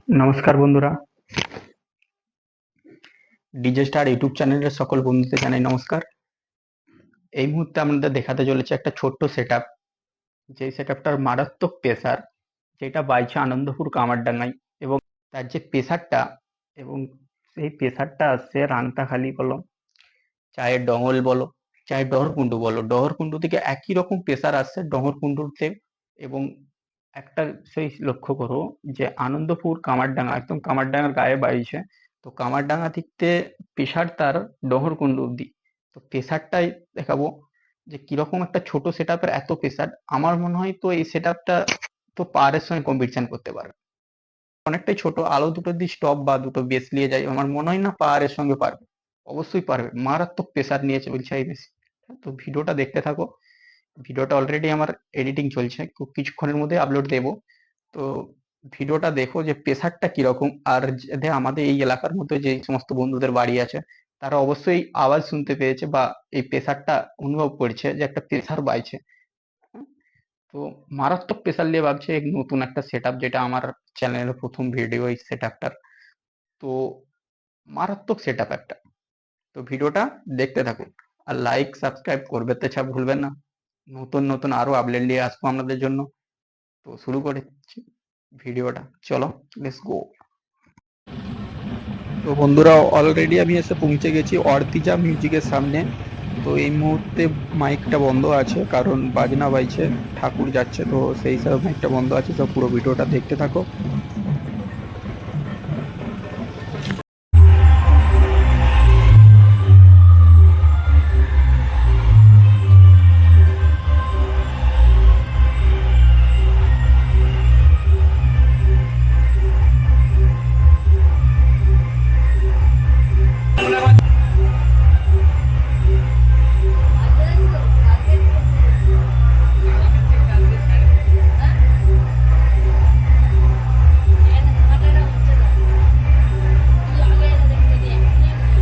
নমস্কার বন্ধুরা, DJ star YouTube চ্যানেলের সকল বন্ধুদের জানাই নমস্কার। এই মুহূর্তে আমাদের দেখাতে চলেছে একটা ছোট্ট সেটআপ, যে সেটআপটার মারাত্মক প্রেসার, যেটা বাইছে আনন্দপুর কামারডাঙ্গায়। এবং তার যে প্রেসারটা, এবং সেই প্রেসারটা আসছে রাংতাখালি বলো, চাहे ডঙ্গল বলো, চাहे ডহরকুন্ডু বলো, ডহরকুন্ডু থেকে একই রকম প্রেসার আসছে ডহরকুন্ডুতে। এবং একটা সেই লক্ষ্য করো যে আনন্দপুর কামারডাঙ্গা, একদম কামারডাঙ্গার গায়ে বাইছে। তো কামারডাঙ্গা থেকে প্রেসার তার ডহরকুন্ডু অব্দি। তো প্রেসারটাই দেখাবো যে কিরকম একটা ছোট সেট আপের এত প্রেসার। আমার মনে হয় তো এই সেট আপটা তো পাওয়ারের সঙ্গে কম্পিটিশন করতে পারে। অনেকটাই ছোট, আলো দুটো দিয়ে স্টপ বা দুটো বেস নিয়ে যায়, আমার মনে হয় না পাওয়ারের সঙ্গে পারবে। অবশ্যই পারবে, মারাত্মক প্রেসার নিয়ে চলছে এই মেশিন। তো ভিডিওটা দেখতে থাকো। ভিডিওটা অলরেডি আমার এডিটিং চলছে, খুব কিছুক্ষণের মধ্যে আপলোড দেবো। তো ভিডিওটা দেখো যে প্রেসারটা কিরকম। আর যাতে আমাদের এই এলাকার মধ্যে যে সমস্ত বন্ধুদের বাড়ি আছে, তারা অবশ্যই আওয়াজ শুনতে পেয়েছে বা এই প্রেসারটা অনুভব করছে যে একটা প্রেসার বাইছে। তো মারাত্মক প্রেসার নিয়ে ভাবছে এক নতুন একটা সেট আপ, যেটা আমার চ্যানেলের প্রথম ভিডিও এই সেট আপটার। তো মারাত্মক সেট আপ একটা। তো ভিডিওটা দেখতে থাকুন, আর লাইক সাবস্ক্রাইব করবে তো ভুলবেন না। নতুন নতুন আরো আপডেট নিয়ে আসবো আপনাদের জন্য। তো শুরু করেছি ভিডিওটা, চলো লেটস গো। তো বন্ধুরা, অলরেডি আমি এসে পৌঁছে গেছি অর্তিজা মিউজিকের সামনে। তো এই মুহূর্তে মাইকটা বন্ধ আছে, কারণ বাজনা বাইছে, ঠাকুর যাচ্ছে, তো সেই হিসাবে মাইকটা বন্ধ আছে। তো পুরো ভিডিওটা দেখতে থাকো।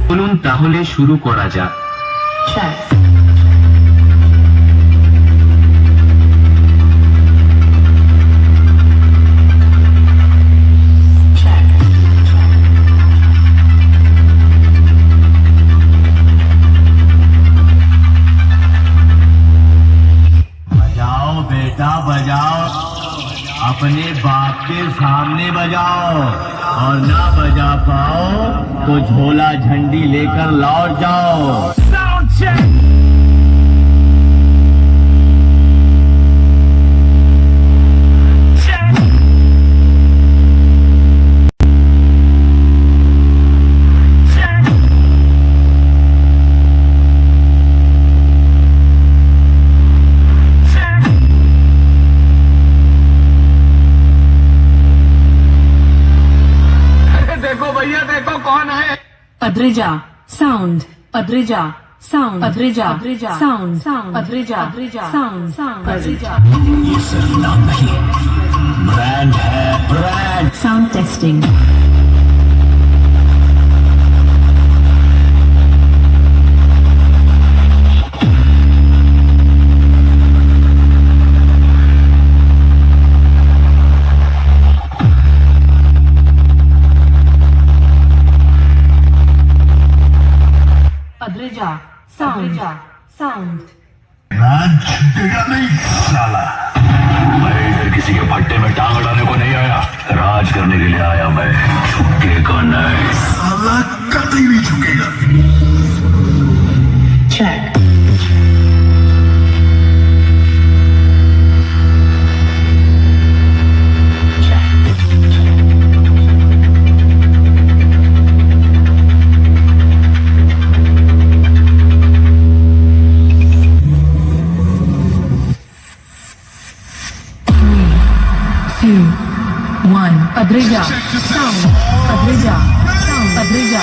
চলুন তাহলে শুরু করা যাক। बजाओ बेटा बजाओ, अपने बाप के सामने बजाओ, और ना बजा पाओ तो झोला झंडी लेकर लौट जाओ। Sound check. देखो भैया देखो कौन है। Adrija sound, Adrija sound, Adrija sound, Adrija sound, Adrija. ये सिर्फ नाम नहीं, ब्रांड है brand. Sound testing. Adrija sound. Brand छूटेगा नहीं साला। मैं इधर किसी के भट्टे में टांग अड़ाने को नहीं आया, राज करने के लिए आया मैं। झुकेगा नहीं साला, कतई नहीं झुकेगा। Check. Two, one. Adrija sound, Adrija sound, Adrija.